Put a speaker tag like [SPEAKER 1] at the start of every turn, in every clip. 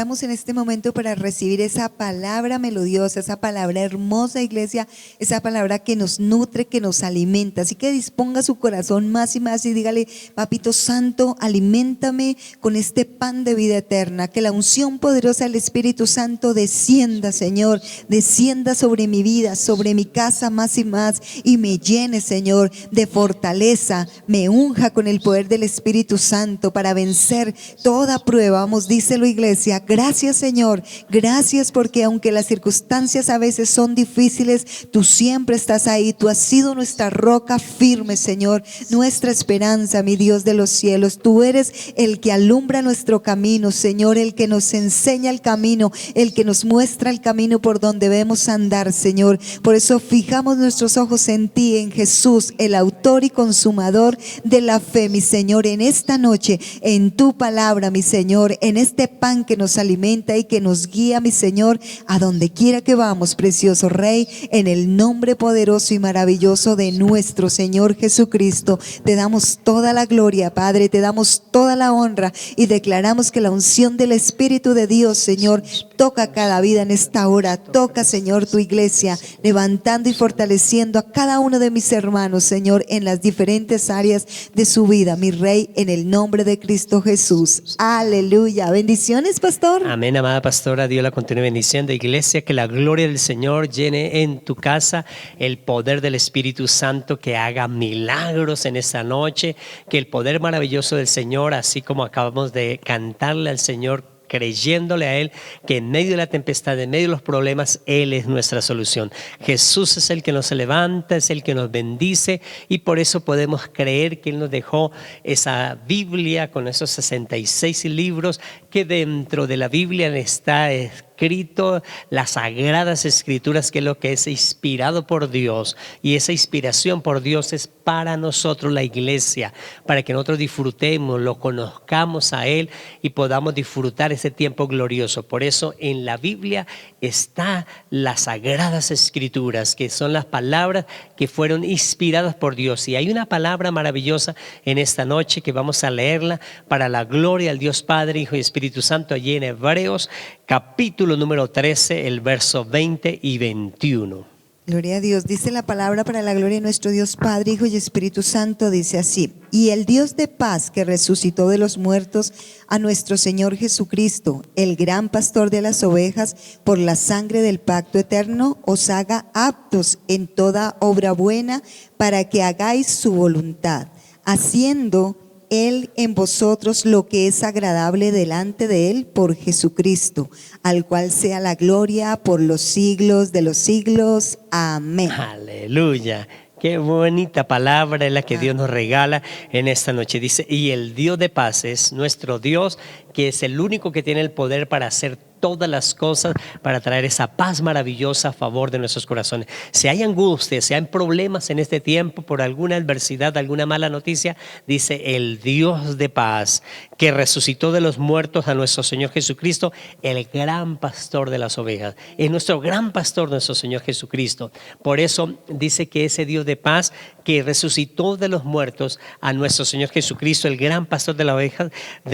[SPEAKER 1] preparamos en este momento para recibir esa palabra melodiosa, esa palabra hermosa, iglesia, esa palabra que nos nutre, que nos alimenta. Así que disponga su corazón más y más y dígale: Papito Santo, aliméntame con este pan de vida eterna. Que la unción poderosa del Espíritu Santo descienda, Señor, descienda sobre mi vida, sobre mi casa más y más, y me llene, Señor, de fortaleza, me unja con el poder del Espíritu Santo para vencer toda prueba. Vamos, díselo, iglesia. Gracias, Señor, gracias, porque aunque las circunstancias a veces son difíciles, tú siempre estás ahí. Tú has sido nuestra roca firme, Señor, nuestra esperanza, mi Dios de los cielos. Tú eres el que alumbra nuestro camino, Señor, el que nos enseña el camino, el que nos muestra el camino por donde debemos andar, Señor. Por eso fijamos nuestros ojos en ti, en Jesús, el autor y consumador de la fe, mi Señor. En esta noche, en tu palabra, mi Señor, en este pan que nos alimenta y que nos guía, mi Señor, a donde quiera que vamos, precioso Rey, en el nombre poderoso y maravilloso de nuestro Señor Jesucristo. Te damos toda la gloria, Padre, te damos toda la honra y declaramos que la unción del Espíritu de Dios, Señor, toca cada vida en esta hora. Toca, Señor, tu iglesia, levantando y fortaleciendo a cada uno de mis hermanos, Señor, en las diferentes áreas de su vida, mi Rey, en el nombre de Cristo Jesús. Aleluya. Bendiciones, pastor.
[SPEAKER 2] Amén, amada pastora. Dios la continúe bendiciendo. Iglesia, que la gloria del Señor llene en tu casa, el poder del Espíritu Santo que haga milagros en esta noche, que el poder maravilloso del Señor, así como acabamos de cantarle al Señor, creyéndole a Él, que en medio de la tempestad, en medio de los problemas, Él es nuestra solución. Jesús es el que nos levanta, es el que nos bendice, y por eso podemos creer que Él nos dejó esa Biblia con esos 66 libros, que dentro de la Biblia está escrito las sagradas escrituras, que es lo que es inspirado por Dios, y esa inspiración por Dios es para nosotros, la iglesia, para que nosotros disfrutemos, lo conozcamos a Él y podamos disfrutar ese tiempo glorioso. Por eso en la Biblia está las sagradas escrituras, que son las palabras que fueron inspiradas por Dios. Y hay una palabra maravillosa en esta noche que vamos a leerla para la gloria al Dios Padre, Hijo y Espíritu Santo, allí en Hebreos capítulo número 13, el verso 20 y 21.
[SPEAKER 1] Gloria a Dios. Dice la palabra para la gloria de nuestro Dios Padre, Hijo y Espíritu Santo. Dice así: y el Dios de paz, que resucitó de los muertos a nuestro Señor Jesucristo, el gran pastor de las ovejas, por la sangre del pacto eterno, os haga aptos en toda obra buena, para que hagáis su voluntad, haciendo Él en vosotros lo que es agradable delante de Él, por Jesucristo, al cual sea la gloria por los siglos de los siglos. Amén.
[SPEAKER 2] Aleluya. Qué bonita palabra es la que Dios nos regala en esta noche. Dice: y el Dios de paz es nuestro Dios, que es el único que tiene el poder para hacer todas las cosas, para traer esa paz maravillosa a favor de nuestros corazones. Si hay angustia, si hay problemas en este tiempo por alguna adversidad, alguna mala noticia, dice: el Dios de paz, que resucitó de los muertos a nuestro Señor Jesucristo, el gran pastor de las ovejas. Es nuestro gran pastor, nuestro Señor Jesucristo. Por eso dice que ese Dios de paz, que resucitó de los muertos a nuestro Señor Jesucristo, el gran pastor de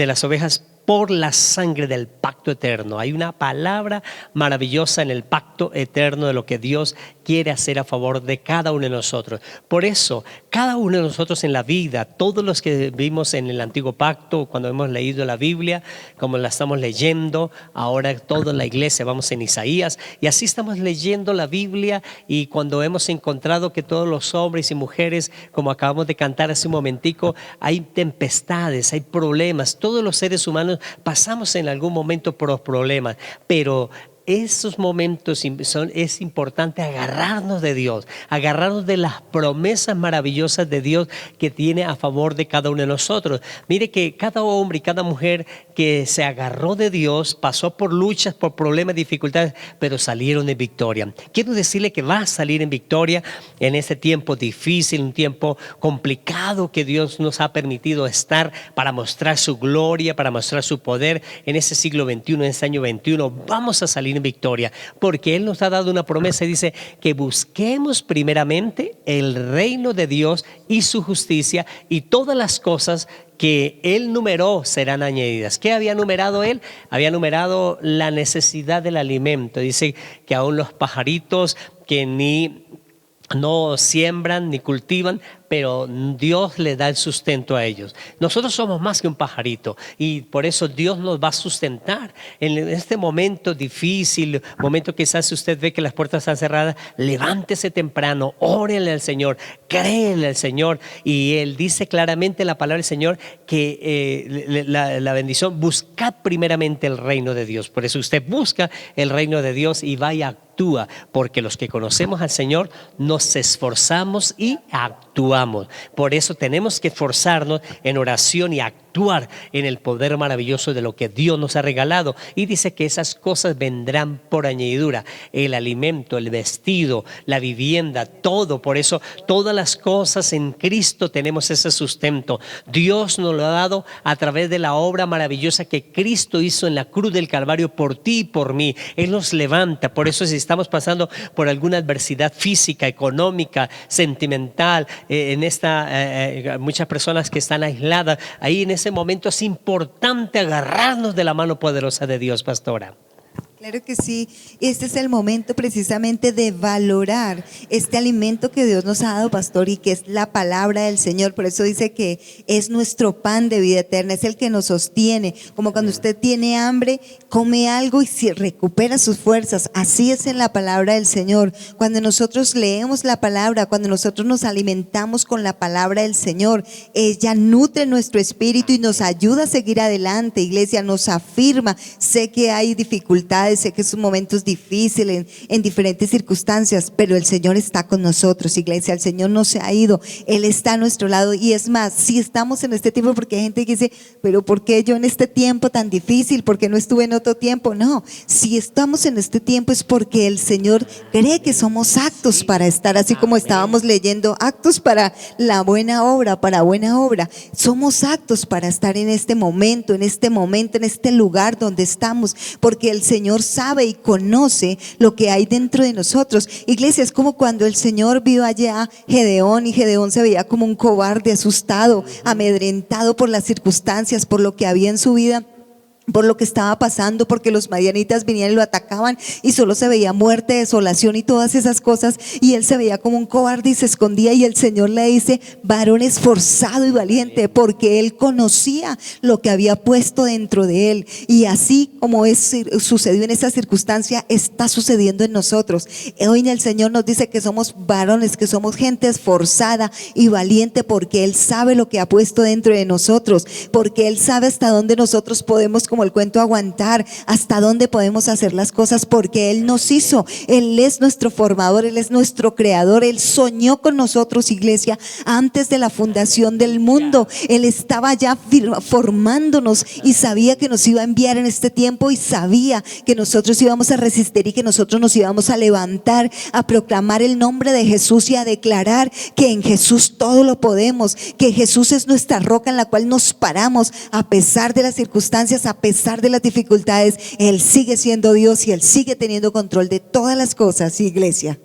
[SPEAKER 2] las ovejas, por la sangre del pacto eterno. Hay una palabra maravillosa en el pacto eterno de lo que Dios quiere hacer a favor de cada uno de nosotros. Por eso, cada uno de nosotros en la vida, todos los que vivimos en el antiguo pacto, cuando hemos leído la Biblia, como la estamos leyendo, ahora toda la iglesia vamos en Isaías, y así estamos leyendo la Biblia, y cuando hemos encontrado que todos los hombres y mujeres, como acabamos de cantar hace un momentico, hay tempestades, hay problemas, todos los seres humanos pasamos en algún momento por los problemas, pero esos momentos es importante agarrarnos de Dios, agarrarnos de las promesas maravillosas de Dios que tiene a favor de cada uno de nosotros. Mire que cada hombre y cada mujer que se agarró de Dios pasó por luchas, por problemas, dificultades, pero salieron en victoria. Quiero decirle que va a salir en victoria en este tiempo difícil, un tiempo complicado que Dios nos ha permitido estar para mostrar su gloria, para mostrar su poder en ese siglo XXI, en este año 21. Vamos a salir tienen victoria, porque Él nos ha dado una promesa y dice que busquemos primeramente el reino de Dios y su justicia, y todas las cosas que Él numeró serán añadidas. ¿Qué había numerado Él? Había numerado la necesidad del alimento. Dice que aún los pajaritos que no siembran ni cultivan, pero Dios le da el sustento a ellos. Nosotros somos más que un pajarito, y por eso Dios nos va a sustentar en este momento difícil, momento quizás si usted ve que las puertas están cerradas. Levántese temprano, órenle al Señor, créenle al Señor, y Él dice claramente en la palabra del Señor que la bendición, buscad primeramente el reino de Dios. Por eso usted busca el reino de Dios y vaya, actúa, porque los que conocemos al Señor nos esforzamos y actuamos. Por eso tenemos que esforzarnos en oración y actuar en el poder maravilloso de lo que Dios nos ha regalado. Y dice que esas cosas vendrán por añadidura: el alimento, el vestido, la vivienda, todo. Por eso todas las cosas en Cristo tenemos ese sustento. Dios nos lo ha dado a través de la obra maravillosa que Cristo hizo en la cruz del Calvario por ti y por mí. Él nos levanta. Por eso, si estamos pasando por alguna adversidad física, económica, sentimental, muchas personas que están aisladas, ahí en ese momento es importante agarrarnos de la mano poderosa de Dios, pastora.
[SPEAKER 1] Claro que sí, este es el momento precisamente de valorar este alimento que Dios nos ha dado, pastor, y que es la palabra del Señor. Por eso dice que es nuestro pan de vida eterna, es el que nos sostiene. Como cuando usted tiene hambre, come algo y se recupera sus fuerzas. Así es en la palabra del Señor. Cuando nosotros leemos la palabra, cuando nosotros nos alimentamos con la palabra del Señor, ella nutre nuestro espíritu y nos ayuda a seguir adelante. Iglesia, nos afirma. Sé que hay dificultades, sé que son momentos difíciles en diferentes circunstancias, pero el Señor está con nosotros, iglesia. El Señor no se ha ido, Él está a nuestro lado. Y es más, si estamos en este tiempo, porque hay gente que dice, pero ¿por qué yo en este tiempo tan difícil? ¿Por qué no estuve en otro tiempo? No, si estamos en este tiempo es porque el Señor cree que somos aptos para estar, así como estábamos leyendo, aptos para la buena obra, para buena obra. Somos aptos para estar en este momento, en este lugar donde estamos, porque el Señor sabe y conoce lo que hay dentro de nosotros. Iglesia, es como cuando el Señor vio allá a Gedeón, y Gedeón se veía como un cobarde, asustado, amedrentado por las circunstancias, por lo que había en su vida, por lo que estaba pasando, porque los madianitas venían y lo atacaban y solo se veía muerte, desolación y todas esas cosas, y él se veía como un cobarde y se escondía. Y el Señor le dice, varón esforzado y valiente, porque él conocía lo que había puesto dentro de él. Y así como sucedió en esa circunstancia, está sucediendo en nosotros. Hoy el Señor nos dice que somos varones, que somos gente esforzada y valiente, porque él sabe lo que ha puesto dentro de nosotros, porque él sabe hasta dónde nosotros podemos, como el cuento, aguantar, hasta dónde podemos hacer las cosas, porque Él nos hizo. Él es nuestro formador, Él es nuestro creador. Él soñó con nosotros, iglesia, antes de la fundación del mundo. Él estaba ya formándonos y sabía que nos iba a enviar en este tiempo, y sabía que nosotros íbamos a resistir y que nosotros nos íbamos a levantar a proclamar el nombre de Jesús y a declarar que en Jesús todo lo podemos, que Jesús es nuestra roca en la cual nos paramos a pesar de las circunstancias, a pesar de las dificultades. Él sigue siendo Dios y Él sigue teniendo control de todas las cosas, iglesia.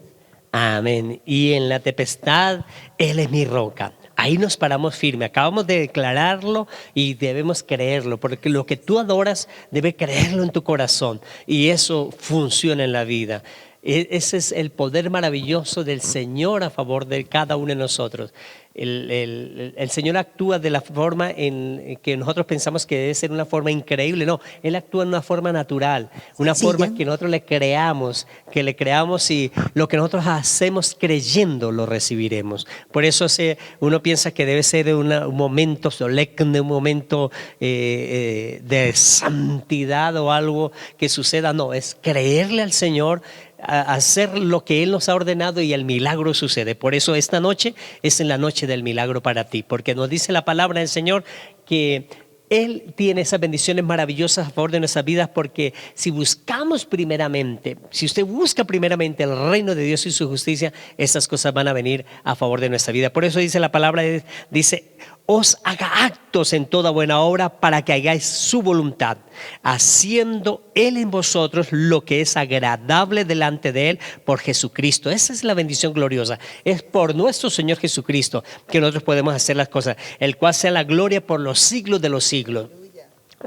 [SPEAKER 2] Amén. Y en la tempestad Él es mi roca. Ahí nos paramos firme. Acabamos de declararlo y debemos creerlo, porque lo que tú adoras debe creerlo en tu corazón, y eso funciona en la vida. Ese es el poder maravilloso del Señor a favor de cada uno de nosotros. El Señor actúa de la forma en que nosotros pensamos que debe ser una forma increíble. No, Él actúa en una forma natural, una forma que nosotros le creamos, y lo que nosotros hacemos creyendo lo recibiremos. Por eso uno piensa que debe ser un momento solemne, un momento de santidad o algo que suceda. No, es creerle al Señor, a hacer lo que Él nos ha ordenado, y el milagro sucede. Por eso esta noche es en la noche del milagro para ti, porque nos dice la palabra del Señor que Él tiene esas bendiciones maravillosas a favor de nuestras vidas, porque si usted busca primeramente el reino de Dios y su justicia, esas cosas van a venir a favor de nuestra vida. Por eso dice la palabra, dice, os haga actos en toda buena obra para que hagáis su voluntad, haciendo Él en vosotros lo que es agradable delante de Él por Jesucristo. Esa es la bendición gloriosa. Es por nuestro Señor Jesucristo que nosotros podemos hacer las cosas, el cual sea la gloria por los siglos de los siglos.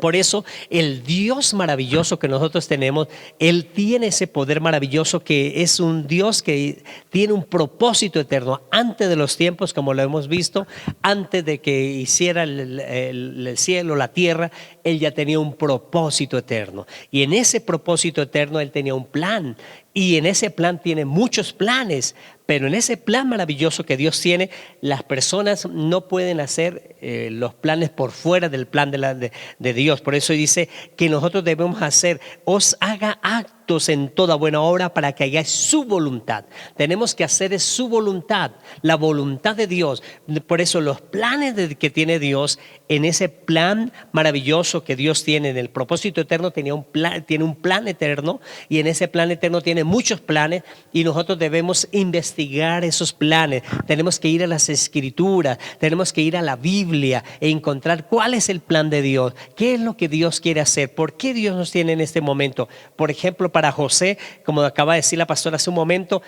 [SPEAKER 2] Por eso el Dios maravilloso que nosotros tenemos, Él tiene ese poder maravilloso, que es un Dios que tiene un propósito eterno. Antes de los tiempos, como lo hemos visto, antes de que hiciera el cielo, la tierra, Él ya tenía un propósito eterno. Y en ese propósito eterno Él tenía un plan. Y en ese plan tiene muchos planes, pero en ese plan maravilloso que Dios tiene, las personas no pueden hacer los planes por fuera del plan de Dios. Por eso dice que nosotros debemos hacer, os haga actos en toda buena obra para que hagáis su voluntad. Tenemos que hacer es su voluntad, la voluntad de Dios. Por eso los planes que tiene Dios, en ese plan maravilloso que Dios tiene, en el propósito eterno, tiene un plan eterno, y en ese plan eterno tiene muchos planes, y nosotros debemos investigar esos planes. Tenemos que ir a las Escrituras, tenemos que ir a la Biblia e encontrar cuál es el plan de Dios, qué es lo que Dios quiere hacer, por qué Dios nos tiene en este momento. Por ejemplo, para José, como acaba de decir la pastora hace un momento,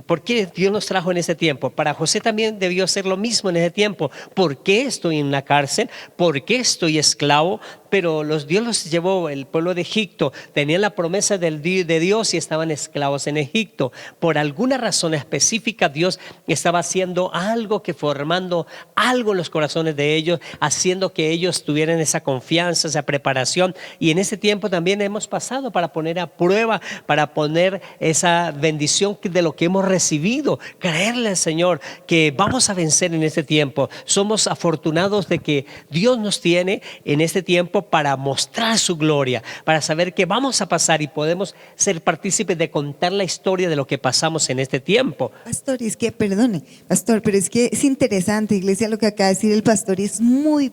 [SPEAKER 2] ¿por qué Dios nos trajo en ese tiempo? Para José también debió ser lo mismo en ese tiempo. ¿Por qué estoy en la cárcel? ¿Por qué estoy esclavo? Pero Dios los llevó, el pueblo de Egipto, tenían la promesa de Dios y estaban esclavos en Egipto. Por alguna razón específica, Dios estaba haciendo algo, formando algo en los corazones de ellos, haciendo que ellos tuvieran esa confianza, esa preparación. Y en ese tiempo también hemos pasado para poner a prueba, para poner esa bendición de lo que hemos recibido. Creerle al Señor que vamos a vencer en este tiempo. Somos afortunados de que Dios nos tiene en este tiempo para mostrar su gloria, para saber que vamos a pasar y podemos ser partícipes de contar la historia de lo que pasamos en este tiempo.
[SPEAKER 1] Pastor, es que, perdone, pastor, pero es que es interesante, iglesia, lo que acaba de decir el pastor, es muy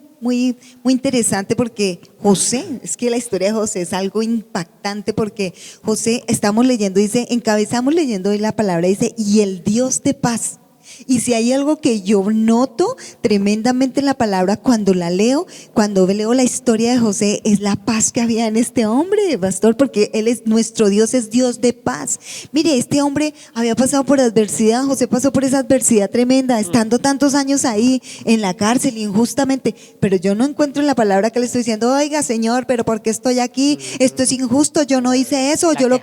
[SPEAKER 1] interesante, porque José, es que la historia de José es algo impactante, porque José, estamos leyendo, encabezamos leyendo hoy la palabra, dice, y el Dios de paz. Y si hay algo que yo noto tremendamente en la palabra cuando leo la historia de José, es la paz que había en este hombre, pastor, porque nuestro Dios es Dios de paz. Mire, este hombre había pasado por adversidad, José pasó por esa adversidad tremenda, estando tantos años ahí en la cárcel injustamente, pero yo no encuentro en la palabra que le estoy diciendo, oiga Señor, pero ¿por qué estoy aquí? Esto es injusto, yo no hice eso, yo lo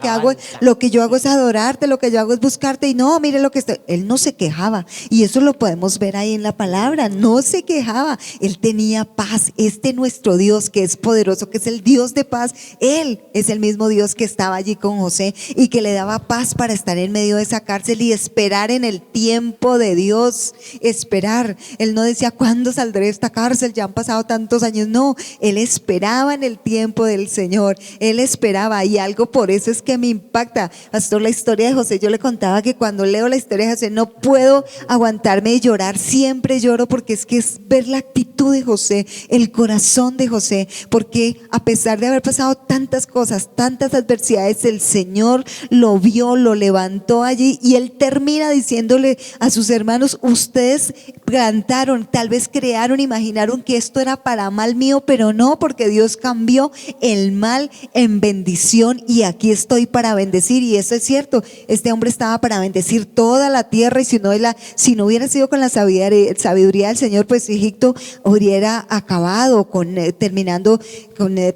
[SPEAKER 1] que yo hago es adorarte, lo que yo hago es buscarte, y no, mire lo que estoy. Él no se quejaba. Y eso lo podemos ver ahí en la palabra, no se quejaba, él tenía paz. Nuestro Dios que es poderoso, que es el Dios de paz, Él es el mismo Dios que estaba allí con José y que le daba paz para estar en medio de esa cárcel y esperar en el tiempo de Dios, esperar. Él no decía, ¿cuándo saldré de esta cárcel? Ya han pasado tantos años. No, él esperaba en el tiempo del Señor, él esperaba, y algo por eso es que me impacta, pastor, la historia de José. Yo le contaba que cuando leo la historia de José no puedo aguantarme de llorar, siempre lloro, porque es que es ver la actitud de José, el corazón de José, porque a pesar de haber pasado tantas cosas, tantas adversidades, el Señor lo vio, lo levantó allí, y él termina diciéndole a sus hermanos, ustedes plantaron, tal vez crearon, imaginaron que esto era para mal mío, pero no, porque Dios cambió el mal en bendición, y aquí estoy para bendecir. Y eso es cierto, este hombre estaba para bendecir toda la tierra, y si no hubiera sido con la sabiduría del Señor, pues Egipto hubiera acabado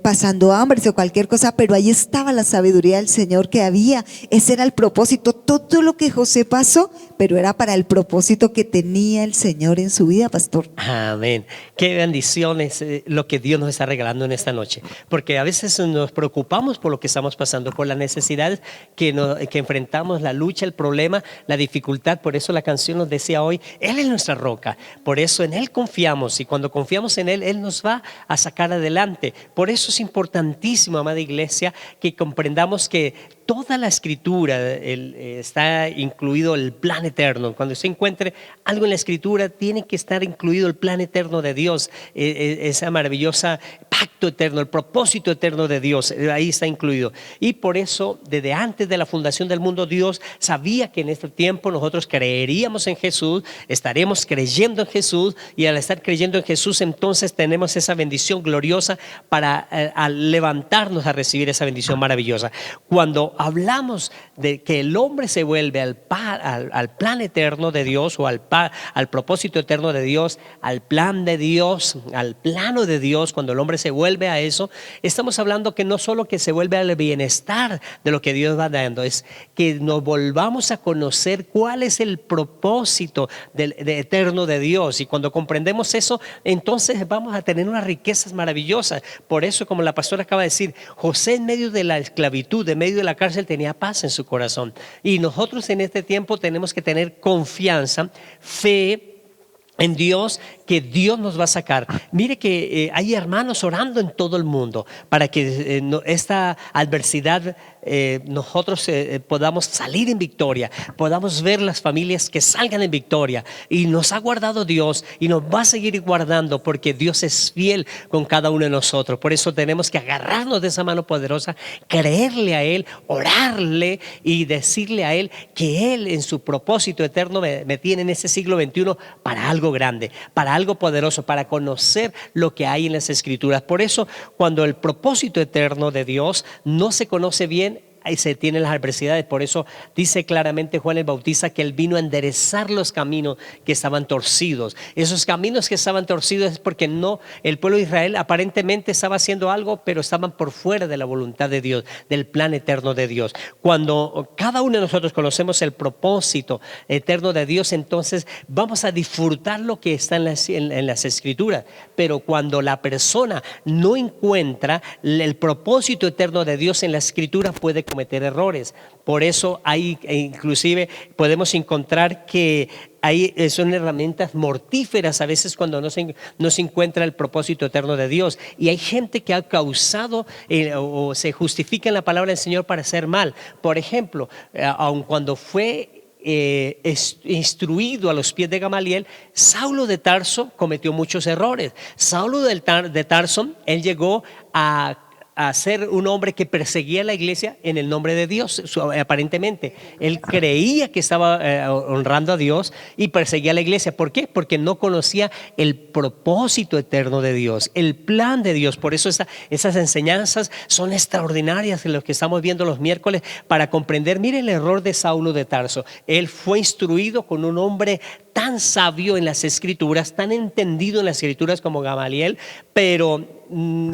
[SPEAKER 1] pasando hambre o cualquier cosa, pero ahí estaba la sabiduría del Señor que había. Ese era el propósito. Todo lo que José pasó, pero era para el propósito que tenía el Señor en su vida, pastor.
[SPEAKER 2] Amén. Qué bendición es lo que Dios nos está regalando en esta noche, porque a veces nos preocupamos por lo que estamos pasando, por las necesidades que enfrentamos, la lucha, el problema, la dificultad. Por eso la canción nos decía hoy, Él es nuestra roca, por eso en Él confiamos, y cuando confiamos en Él, Él nos va a sacar adelante. Por eso es importantísimo, amada iglesia, que comprendamos que toda la escritura está incluido el plan eterno. Cuando se encuentre algo en la escritura, tiene que estar incluido el plan eterno de Dios, esa maravillosa pacto eterno, el propósito eterno de Dios, ahí está incluido. Y por eso, desde antes de la fundación del mundo, Dios sabía que en este tiempo nosotros creeríamos en Jesús, estaremos creyendo en Jesús, y al estar creyendo en Jesús, entonces tenemos esa bendición gloriosa para al levantarnos a recibir esa bendición maravillosa. Cuando hablamos de que el hombre se vuelve al plan eterno de Dios, o al propósito eterno de Dios, al plan de Dios, al plano de Dios, cuando el hombre se vuelve a eso, estamos hablando que no solo que se vuelve al bienestar de lo que Dios va dando, es que nos volvamos a conocer cuál es el propósito eterno de Dios. Y cuando comprendemos eso, entonces vamos a tener unas riquezas maravillosas. Por eso, como la pastora acaba de decir, José en medio de la esclavitud, en medio de la cárcel, tenía paz en su corazón. Y nosotros en este tiempo tenemos que tener confianza, fe en Dios, que Dios nos va a sacar. Mire que hay hermanos orando en todo el mundo para que esta adversidad nosotros podamos salir en victoria, podamos ver las familias que salgan en victoria. Y nos ha guardado Dios y nos va a seguir guardando, porque Dios es fiel con cada uno de nosotros. Por eso tenemos que agarrarnos de esa mano poderosa, creerle a Él, orarle y decirle a Él que Él en su propósito eterno me tiene en este siglo XXI para algo grande, para algo poderoso, para conocer lo que hay en las Escrituras. Por eso, cuando el propósito eterno de Dios no se conoce bien, ahí se tienen las adversidades. Por eso dice claramente Juan el Bautista que Él vino a enderezar los caminos que estaban torcidos. Esos caminos que estaban torcidos es porque el pueblo de Israel aparentemente estaba haciendo algo, pero estaban por fuera de la voluntad de Dios, del plan eterno de Dios. Cuando cada uno de nosotros conocemos el propósito eterno de Dios, entonces vamos a disfrutar lo que está en las Escrituras. Pero cuando la persona no encuentra el propósito eterno de Dios en la Escritura, puede cometer errores. Por eso hay, inclusive podemos encontrar que son herramientas mortíferas a veces cuando no se encuentra el propósito eterno de Dios. Y hay gente que ha causado o se justifica en la palabra del Señor para hacer mal. Por ejemplo, aun cuando fue instruido a los pies de Gamaliel, Saulo de Tarso cometió muchos errores. Saulo de Tarso, él llegó a ser un hombre que perseguía a la iglesia en el nombre de Dios. Aparentemente él creía que estaba honrando a Dios y perseguía a la iglesia. ¿Por qué? Porque no conocía el propósito eterno de Dios, el plan de Dios. Por eso esas enseñanzas son extraordinarias, en lo que estamos viendo los miércoles, para comprender. Mire el error de Saulo de Tarso. Él fue instruido con un hombre tan sabio en las Escrituras, tan entendido en las Escrituras como Gamaliel, pero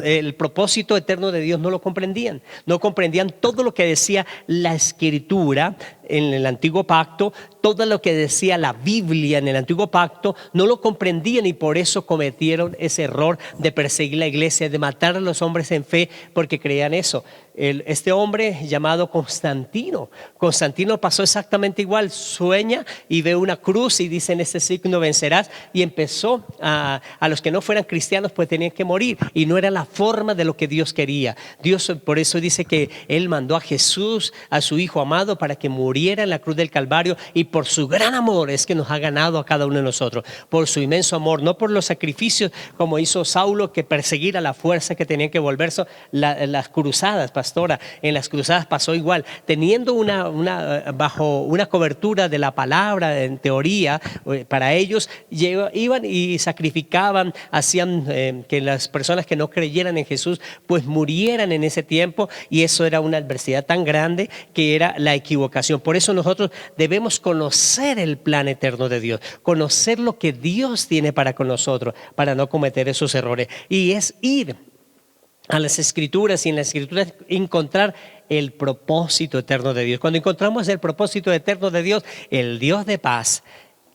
[SPEAKER 2] el propósito eterno de Dios no lo comprendían. No comprendían todo lo que decía la Escritura en el Antiguo Pacto, todo lo que decía la Biblia en el Antiguo Pacto, no lo comprendían, y por eso cometieron ese error de perseguir la iglesia, de matar a los hombres en fe, porque creían eso. Este hombre llamado Constantino pasó exactamente igual. Sueña y ve una cruz y dice: en este signo vencerás, y empezó a los que no fueran cristianos pues tenían que morir, y no era la forma de lo que Dios quería. Dios por eso dice que Él mandó a Jesús, a su Hijo amado, para que muriera en la cruz del Calvario, y por su gran amor es que nos ha ganado a cada uno de nosotros, por su inmenso amor, no por los sacrificios como hizo Saulo, que perseguir a la fuerza, que tenían que volverse las cruzadas. Pastora, en las cruzadas pasó igual, teniendo bajo una cobertura de la palabra, en teoría, para ellos iban y sacrificaban, hacían que las personas que no creyeran en Jesús pues murieran en ese tiempo, y eso era una adversidad tan grande que era la equivocación. Por eso nosotros debemos conocer el plan eterno de Dios, conocer lo que Dios tiene para con nosotros, para no cometer esos errores. Y es ir a las Escrituras, y en las Escrituras encontrar el propósito eterno de Dios. Cuando encontramos el propósito eterno de Dios, el Dios de paz,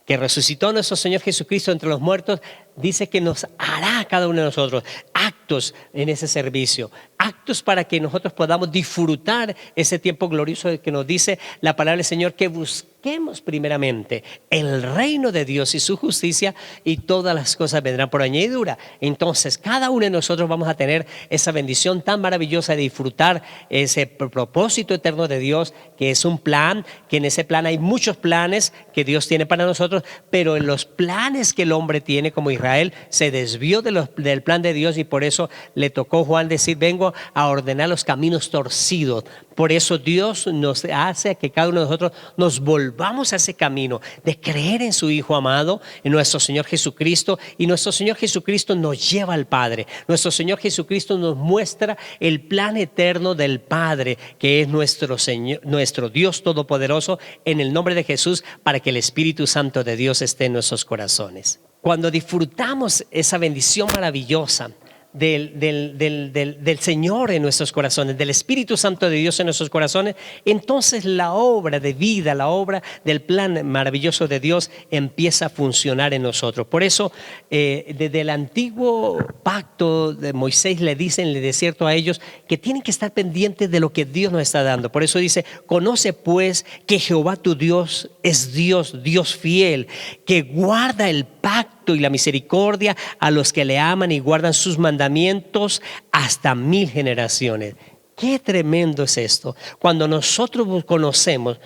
[SPEAKER 2] que resucitó a nuestro Señor Jesucristo entre los muertos, dice que nos hará a cada uno de nosotros actos en ese servicio, actos para que nosotros podamos disfrutar ese tiempo glorioso que nos dice la palabra del Señor, que busquemos primeramente el reino de Dios y su justicia, y todas las cosas vendrán por añadidura. Entonces cada uno de nosotros vamos a tener esa bendición tan maravillosa de disfrutar ese propósito eterno de Dios, que es un plan, que en ese plan hay muchos planes que Dios tiene para nosotros, pero en los planes que el hombre tiene, como Israel se desvió del plan de Dios, y por eso le tocó Juan decir: vengo a ordenar los caminos torcidos. Por eso Dios nos hace que cada uno de nosotros nos volvamos a ese camino de creer en su Hijo amado, en nuestro Señor Jesucristo, y nuestro Señor Jesucristo nos lleva al Padre. Nuestro Señor Jesucristo nos muestra el plan eterno del Padre, que es nuestro Señor, nuestro Dios Todopoderoso, en el nombre de Jesús, para que el Espíritu Santo de Dios esté en nuestros corazones. Cuando disfrutamos esa bendición maravillosa del Señor en nuestros corazones, del Espíritu Santo de Dios en nuestros corazones, entonces la obra de vida, la obra del plan maravilloso de Dios empieza a funcionar en nosotros. Por eso desde el antiguo pacto de Moisés le dice en el desierto a ellos que tienen que estar pendientes de lo que Dios nos está dando. Por eso dice: conoce pues que Jehová tu Dios es Dios, Dios fiel, que guarda el pacto y la misericordia a los que le aman y guardan sus mandamientos hasta 1000 generaciones. Qué tremendo es esto. Cuando nosotros conocemos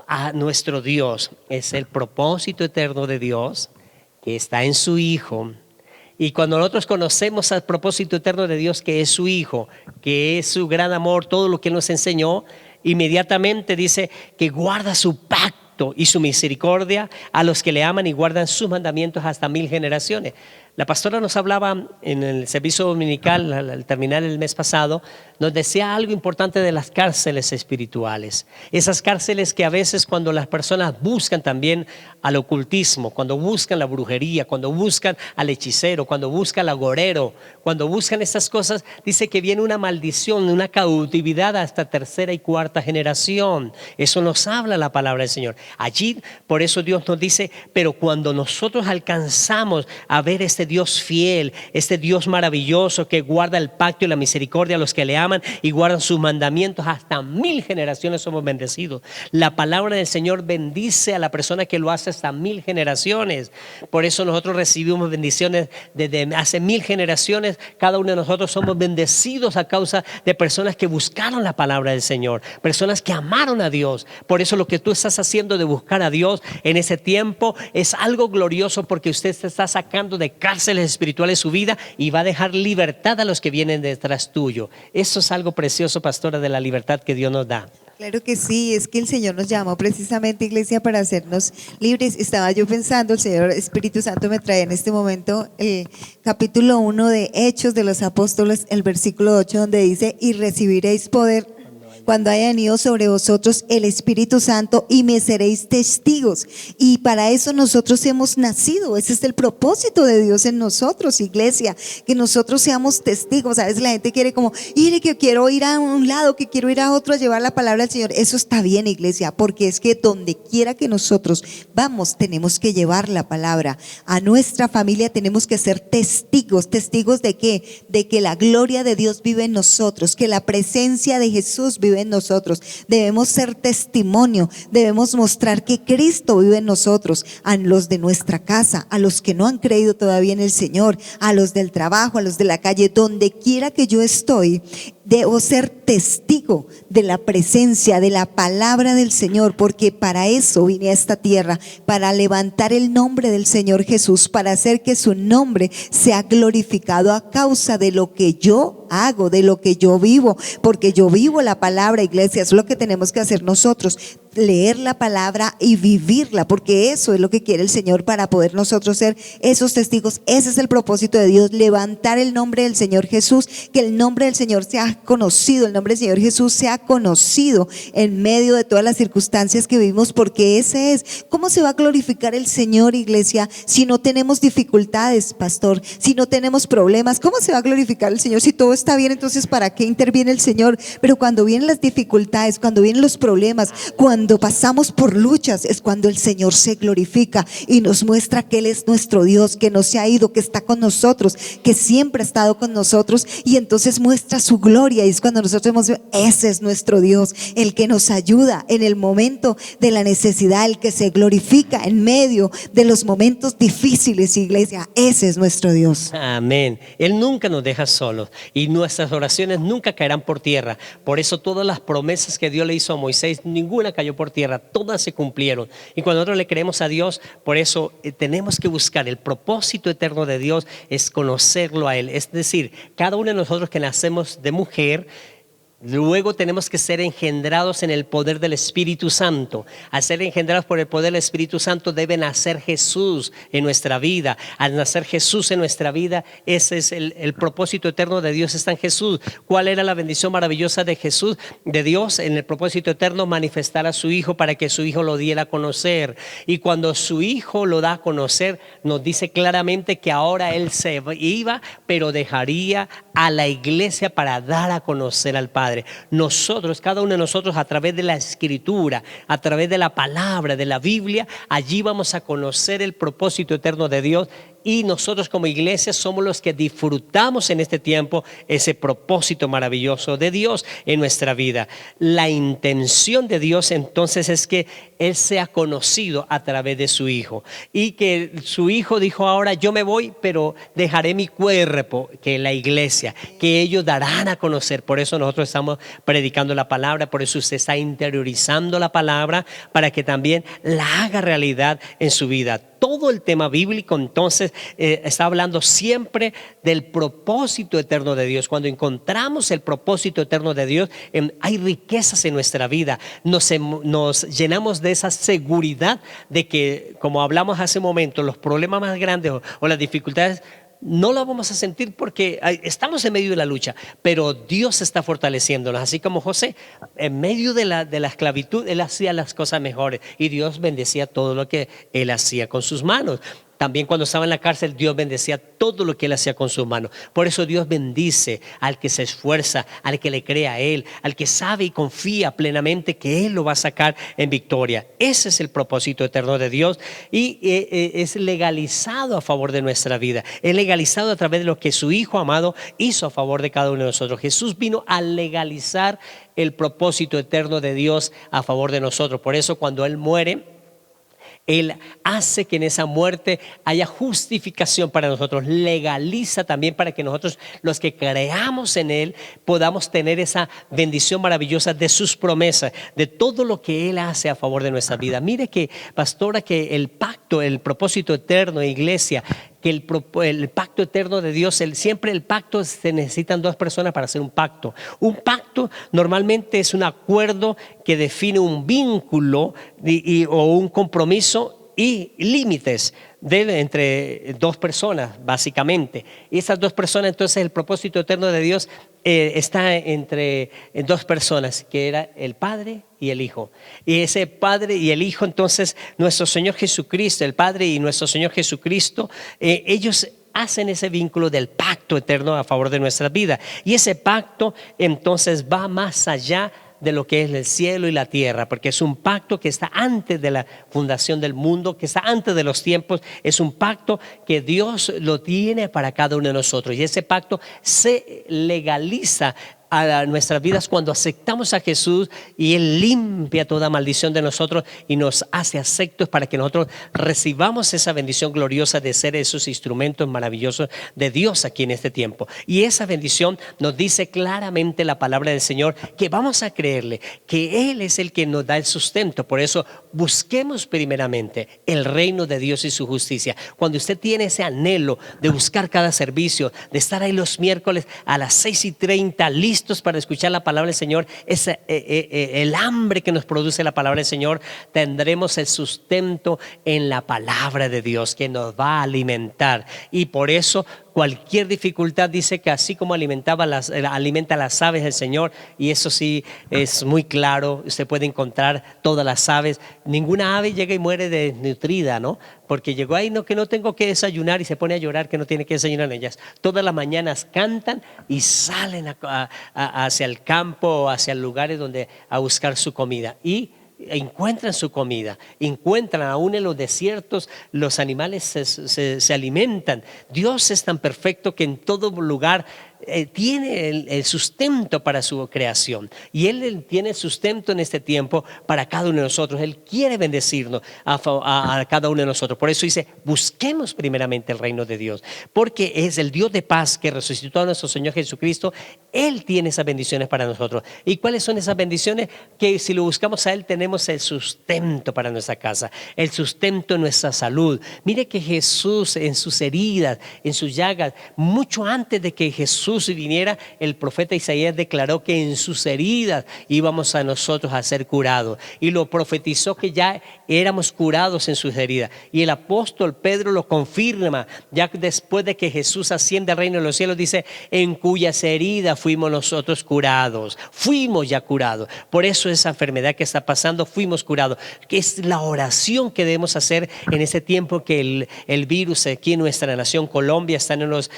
[SPEAKER 2] a nuestro Dios, es el propósito eterno de Dios que está en su Hijo. Y cuando nosotros conocemos al propósito eterno de Dios, que es su Hijo, que es su gran amor, todo lo que Él nos enseñó, inmediatamente dice que guarda su pacto y su misericordia a los que le aman y guardan sus mandamientos hasta 1000 generaciones. La pastora nos hablaba en el servicio dominical al terminar el mes pasado, nos decía algo importante de las cárceles espirituales. Esas cárceles que a veces, cuando las personas buscan también al ocultismo, cuando buscan la brujería, cuando buscan al hechicero, cuando buscan al agorero, cuando buscan estas cosas, dice que viene una maldición, una cautividad hasta 3ª y 4ª generación. Eso nos habla la palabra del Señor. Allí, por eso Dios nos dice: pero cuando nosotros alcanzamos a ver este Dios fiel, este Dios maravilloso que guarda el pacto y la misericordia a los que le aman y guardan sus mandamientos, hasta 1000 generaciones somos bendecidos. La palabra del Señor bendice a la persona que lo hace hasta 1000 generaciones. Por eso nosotros recibimos bendiciones desde hace 1000 generaciones. Cada uno de nosotros somos bendecidos a causa de personas que buscaron la palabra del Señor, personas que amaron a Dios. Por eso lo que tú estás haciendo de buscar a Dios en ese tiempo es algo glorioso, porque usted se está sacando de cárceles espirituales su vida y va a dejar libertad a los que vienen detrás tuyo. Eso es algo precioso, pastora, de la libertad que Dios nos da.
[SPEAKER 1] Claro que sí, es que el Señor nos llamó precisamente, iglesia, para hacernos libres. Estaba yo pensando, el Señor Espíritu Santo me trae en este momento el capítulo 1 de Hechos de los Apóstoles, el versículo 8, donde dice: y recibiréis poder cuando haya venido sobre vosotros el Espíritu Santo, y me seréis testigos. Y para eso nosotros hemos nacido. Ese es el propósito de Dios en nosotros, iglesia, que nosotros seamos testigos. A veces la gente quiere como: mire, que quiero ir a un lado, que quiero ir a otro a llevar la palabra del Señor. Eso está bien, iglesia, porque es que donde quiera que nosotros vamos, tenemos que llevar la palabra. A nuestra familia tenemos que ser testigos. ¿Testigos de qué? De que la gloria de Dios vive en nosotros, que la presencia de Jesús vive en nosotros. Debemos ser testimonio, debemos mostrar que Cristo vive en nosotros, a los de nuestra casa, a los que no han creído todavía en el Señor, a los del trabajo, a los de la calle, donde quiera que yo estoy. Debo ser testigo de la presencia, de la palabra del Señor, porque para eso vine a esta tierra, para levantar el nombre del Señor Jesús, para hacer que su nombre sea glorificado a causa de lo que yo hago, de lo que yo vivo, porque yo vivo la palabra, iglesia. Es lo que tenemos que hacer nosotros, leer la palabra y vivirla, porque eso es lo que quiere el Señor, para poder nosotros ser esos testigos. Ese es el propósito de Dios, levantar el nombre del Señor Jesús, que el nombre del Señor sea conocido, el nombre del Señor Jesús sea conocido en medio de todas las circunstancias que vivimos, porque ese es. ¿Cómo se va a glorificar el Señor, iglesia, si no tenemos dificultades, pastor? Si no tenemos problemas, ¿cómo se va a glorificar el Señor? Si todo está bien, entonces ¿para qué interviene el Señor? Pero cuando vienen las dificultades, cuando vienen los problemas, cuando cuando pasamos por luchas es cuando el Señor se glorifica y nos muestra que Él es nuestro Dios, que no se ha ido, que está con nosotros, que siempre ha estado con nosotros, y entonces muestra su gloria. Y es cuando nosotros vemos, ese es nuestro Dios, el que nos ayuda en el momento de la necesidad, el que se glorifica en medio de los momentos difíciles, iglesia. Ese es nuestro Dios.
[SPEAKER 2] Amén. Él nunca nos deja solos y nuestras oraciones nunca caerán por tierra. Por eso todas las promesas que Dios le hizo a Moisés, ninguna cayó por tierra, todas se cumplieron. Y cuando nosotros le creemos a Dios, por eso tenemos que buscar el propósito eterno de Dios, es conocerlo a Él. Es decir, cada uno de nosotros que nacemos de mujer, luego tenemos que ser engendrados en el poder del Espíritu Santo. Al ser engendrados por el poder del Espíritu Santo, debe nacer Jesús en nuestra vida. Al nacer Jesús en nuestra vida, ese es el propósito eterno de Dios, está en Jesús. ¿Cuál era la bendición maravillosa de Jesús, de Dios? En el propósito eterno, manifestar a su Hijo para que su Hijo lo diera a conocer. Y cuando su Hijo lo da a conocer, nos dice claramente que ahora Él se iba, pero dejaría a la iglesia para dar a conocer al Padre. Nosotros, cada uno de nosotros, a través de la Escritura, a través de la palabra, de la Biblia, allí vamos a conocer el propósito eterno de Dios. Y nosotros como iglesia somos los que disfrutamos en este tiempo ese propósito maravilloso de Dios en nuestra vida. La intención de Dios entonces es que Él sea conocido a través de su Hijo. Y que su Hijo dijo, ahora yo me voy, pero dejaré mi cuerpo, que es la iglesia, que ellos darán a conocer. Por eso nosotros estamos predicando la palabra, por eso usted está interiorizando la palabra para que también la haga realidad en su vida. Todo el tema bíblico entonces está hablando siempre del propósito eterno de Dios. Cuando encontramos el propósito eterno de Dios, hay riquezas en nuestra vida. Nos llenamos de esa seguridad de que, como hablamos hace un momento, los problemas más grandes o las dificultades no la vamos a sentir porque estamos en medio de la lucha, pero Dios está fortaleciéndonos. Así como José, en medio de la esclavitud, él hacía las cosas mejores y Dios bendecía todo lo que él hacía con sus manos. También cuando estaba en la cárcel, Dios bendecía todo lo que él hacía con sus manos. Por eso Dios bendice al que se esfuerza, al que le cree a él, al que sabe y confía plenamente que él lo va a sacar en victoria. Ese es el propósito eterno de Dios y es legalizado a favor de nuestra vida. Es legalizado a través de lo que su Hijo amado hizo a favor de cada uno de nosotros. Jesús vino a legalizar el propósito eterno de Dios a favor de nosotros. Por eso cuando Él muere, Él hace que en esa muerte haya justificación para nosotros, legaliza también para que nosotros, los que creamos en Él, podamos tener esa bendición maravillosa de sus promesas, de todo lo que Él hace a favor de nuestra vida. Mire que, pastora, que el pacto, el propósito eterno, iglesia, que el pacto eterno de Dios, siempre el pacto, se necesitan dos personas para hacer un pacto. Un pacto normalmente es un acuerdo que define un vínculo o un compromiso y límites entre dos personas, básicamente. Y esas dos personas, entonces el propósito eterno de Dios está entre dos personas, que era el Padre y el Hijo. Y ese Padre y el Hijo, entonces nuestro Señor Jesucristo, el Padre y nuestro Señor Jesucristo, ellos hacen ese vínculo del pacto eterno a favor de nuestra vida. Y ese pacto entonces va más allá de lo que es el cielo y la tierra, porque es un pacto que está antes de la fundación del mundo, que está antes de los tiempos. Es un pacto que Dios lo tiene para cada uno de nosotros, y ese pacto se legaliza a nuestras vidas cuando aceptamos a Jesús, y Él limpia toda maldición de nosotros y nos hace aceptos para que nosotros recibamos esa bendición gloriosa de ser esos instrumentos maravillosos de Dios aquí en este tiempo. Y esa bendición nos dice claramente la palabra del Señor, que vamos a creerle, que Él es el que nos da el sustento. Por eso busquemos primeramente el reino de Dios y su justicia. Cuando usted tiene ese anhelo de buscar cada servicio, de estar ahí los miércoles a las 6:30 listos para escuchar la palabra del Señor, el hambre que nos produce la palabra del Señor, tendremos el sustento en la palabra de Dios que nos va a alimentar. Y por eso cualquier dificultad, dice que así como alimenta las aves el Señor, y eso sí es muy claro, usted puede encontrar todas las aves. Ninguna ave llega y muere desnutrida, ¿no? Porque llegó ahí, que no tengo que desayunar, y se pone a llorar que no tiene que desayunar. Ellas todas las mañanas cantan y salen hacia el campo o hacia lugares donde a buscar su comida. Y encuentran su comida, encuentran aún en los desiertos, los animales se alimentan. Dios es tan perfecto que en todo lugar tiene el sustento para su creación, y Él tiene sustento en este tiempo para cada uno de nosotros. Él quiere bendecirnos a cada uno de nosotros. Por eso dice, busquemos primeramente el reino de Dios, porque es el Dios de paz que resucitó a nuestro Señor Jesucristo. Él tiene esas bendiciones para nosotros. ¿Y cuáles son esas bendiciones? Que si lo buscamos a Él, tenemos el sustento para nuestra casa, el sustento en nuestra salud. Mire que Jesús, en sus heridas, en sus llagas, mucho antes de que Jesús viniera, el profeta Isaías declaró que en sus heridas íbamos a nosotros a ser curados, y lo profetizó que ya éramos curados en sus heridas. Y el apóstol Pedro lo confirma ya después de que Jesús asciende al reino de los cielos. Dice, en cuyas heridas fuimos nosotros curados, fuimos ya curados. Por eso esa enfermedad que está pasando, fuimos curados, que es la oración que debemos hacer en este tiempo que el virus aquí en nuestra nación Colombia está en los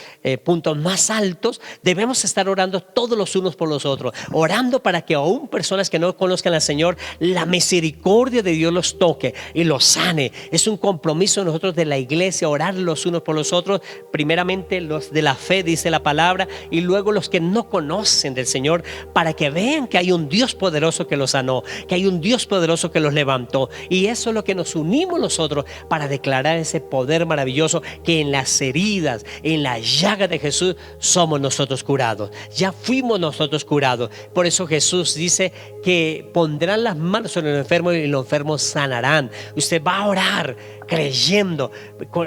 [SPEAKER 2] puntos más altos. Debemos estar orando todos los unos por los otros, orando para que aún personas que no conozcan al Señor, la misericordia de Dios los toque y los sane. Es un compromiso de nosotros de la iglesia, orar los unos por los otros, primeramente los de la fe, dice la palabra, y luego los que no conocen del Señor, para que vean que hay un Dios poderoso que los sanó, que hay un Dios poderoso que los levantó. Y eso es lo que nos unimos nosotros para declarar ese poder maravilloso, que en las heridas, en la llaga de Jesús somos nosotros curados. Ya fuimos nosotros curados. Por eso Jesús dice que pondrán las manos sobre los enfermos y los enfermos sanarán. Usted va a orar creyendo,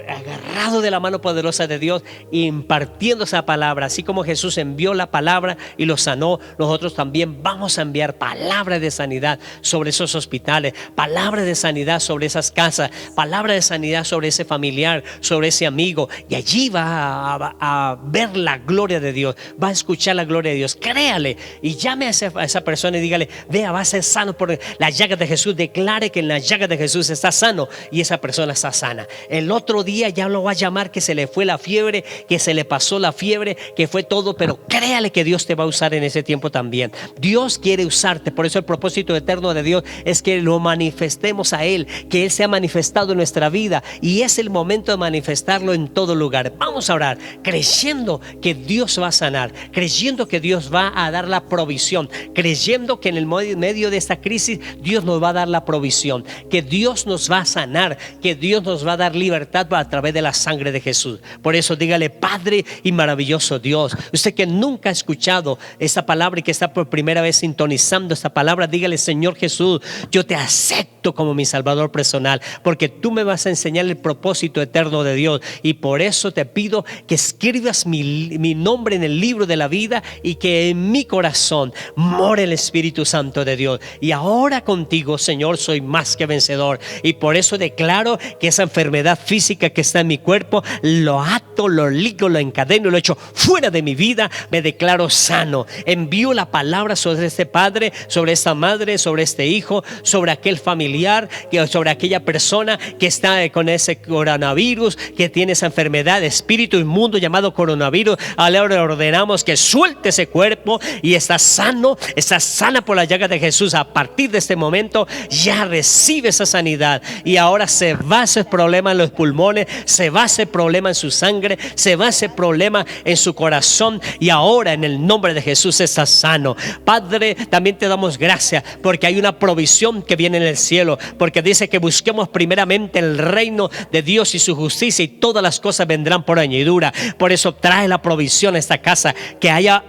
[SPEAKER 2] agarrado de la mano poderosa de Dios, impartiendo esa palabra. Así como Jesús envió la palabra y lo sanó, nosotros también vamos a enviar palabras de sanidad sobre esos hospitales, palabras de sanidad sobre esas casas, palabras de sanidad sobre ese familiar, sobre ese amigo, y allí va a ver la gloria de Dios, va a escuchar la gloria de Dios. Créale y llame a esa persona y dígale, vea, va a ser sano por la llaga de Jesús. Declare que en la llaga de Jesús está sano, y esa persona está sana. El otro día ya lo va a llamar que se le fue la fiebre, que se le pasó la fiebre, que fue todo, pero créale que Dios te va a usar en ese tiempo también. Dios quiere usarte. Por eso el propósito eterno de Dios es que lo manifestemos a Él, que Él se ha manifestado en nuestra vida, y es el momento de manifestarlo en todo lugar. Vamos a orar creyendo que Dios va a sanar, creyendo que Dios va a dar la provisión, creyendo que en el medio de esta crisis Dios nos va a dar la provisión, que Dios nos va a sanar, que Dios nos va a dar libertad a través de la sangre de Jesús. Por eso dígale, Padre y maravilloso Dios, usted que nunca ha escuchado esta palabra y que está por primera vez sintonizando esta palabra, dígale, Señor Jesús, yo te acepto como mi Salvador personal, porque tú me vas a enseñar el propósito eterno de Dios, y por eso te pido que escribas mi nombre en el libro de la vida, y que en mi corazón more el Espíritu Santo de Dios. Y ahora contigo, Señor, soy más que vencedor, y por eso declaro que esa enfermedad física que está en mi cuerpo, lo ato, lo ligo, lo encadeno, lo echo fuera de mi vida. Me declaro sano. Envío la palabra sobre este padre, sobre esta madre, sobre este hijo, sobre aquel familiar, sobre aquella persona que está con ese coronavirus, que tiene esa enfermedad, espíritu inmundo llamado coronavirus. Ahora ordenamos que suelte ese cuerpo y está sano, está sana por la llaga de Jesús. A partir de este momento ya recibe esa sanidad, y ahora se va ese problema en los pulmones, se va ese problema en su sangre, se va ese problema en su corazón, y ahora en el nombre de Jesús está sano. Padre, también te damos gracias porque hay una provisión que viene en el cielo, porque dice que busquemos primeramente el reino de Dios y su justicia, y todas las cosas vendrán por añadidura. Por eso trae la provisión a esta casa, que haya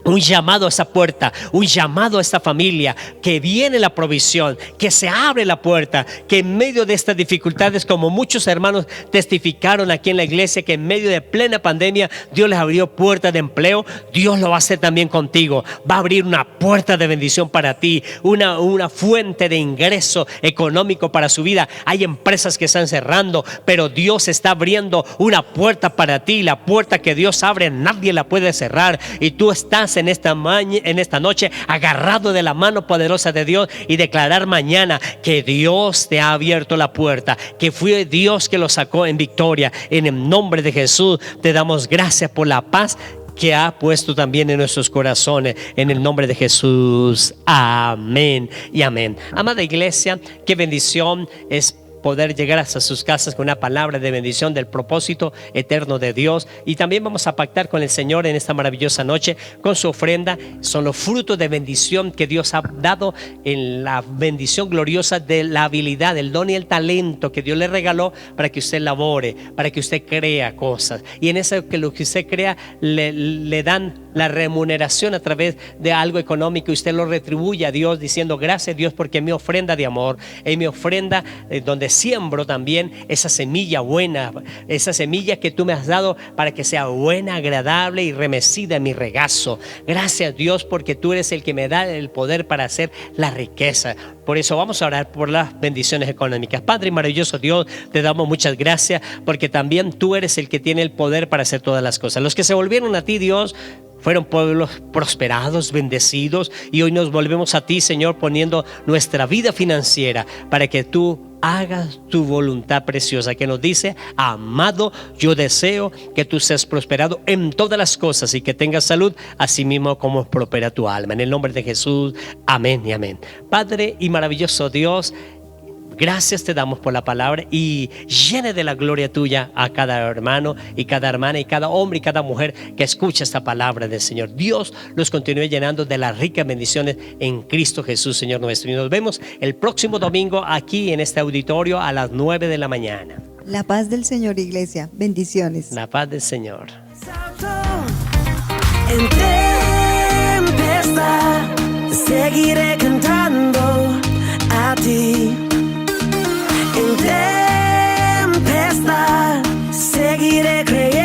[SPEAKER 2] un llamado a esa puerta, un llamado a esta familia, que viene la provisión, que se abre la puerta, que en medio de estas dificultades, como muchos hermanos testificaron aquí en la iglesia, que en medio de plena pandemia Dios les abrió puertas de empleo. Dios lo va a hacer también contigo. Va a abrir una puerta de bendición para ti, una fuente de ingreso económico para su vida. Hay empresas que están cerrando, pero Dios está abriendo una puerta para ti. La puerta que Dios abre, nadie la puede cerrar, y tú estás en esta noche agarrado de la mano poderosa de Dios, y declarar mañana que Dios te ha abierto la puerta, que fue Dios que lo sacó en victoria. En el nombre de Jesús te damos gracias por la paz que ha puesto también en nuestros corazones, en el nombre de Jesús. Amén y amén. Amada iglesia, qué bendición es poder llegar hasta sus casas con una palabra de bendición del propósito eterno de Dios. Y también vamos a pactar con el Señor en esta maravillosa noche con su ofrenda. Son los frutos de bendición que Dios ha dado, en la bendición gloriosa de la habilidad, el don y el talento que Dios le regaló para que usted labore, para que usted crea cosas. Y en eso que lo que usted crea le dan la remuneración a través de algo económico, y usted lo retribuye a Dios diciendo: gracias Dios, porque mi ofrenda de amor, en mi ofrenda donde siembro también esa semilla buena, esa semilla que tú me has dado para que sea buena, agradable y remecida en mi regazo. Gracias Dios, porque tú eres el que me da el poder para hacer la riqueza. Por eso vamos a orar por las bendiciones económicas. Padre maravilloso Dios, te damos muchas gracias, porque también tú eres el que tiene el poder para hacer todas las cosas. Los que se volvieron a ti, Dios, fueron pueblos prosperados, bendecidos, y hoy nos volvemos a ti, Señor, poniendo nuestra vida financiera para que tú hagas tu voluntad preciosa, que nos dice: amado, yo deseo que tú seas prosperado en todas las cosas y que tengas salud, así mismo como prospera tu alma. En el nombre de Jesús, amén y amén. Padre y maravilloso Dios, gracias te damos por la palabra, y llene de la gloria tuya a cada hermano y cada hermana y cada hombre y cada mujer que escucha esta palabra del Señor. Dios los continúe llenando de las ricas bendiciones en Cristo Jesús, Señor nuestro. Y nos vemos el próximo domingo aquí en este auditorio a las 9 de la mañana.
[SPEAKER 1] La paz del Señor, iglesia. Bendiciones.
[SPEAKER 2] La paz del Señor.
[SPEAKER 3] En tempestad seguiré cantando a ti. En tempestad seguiré creyendo.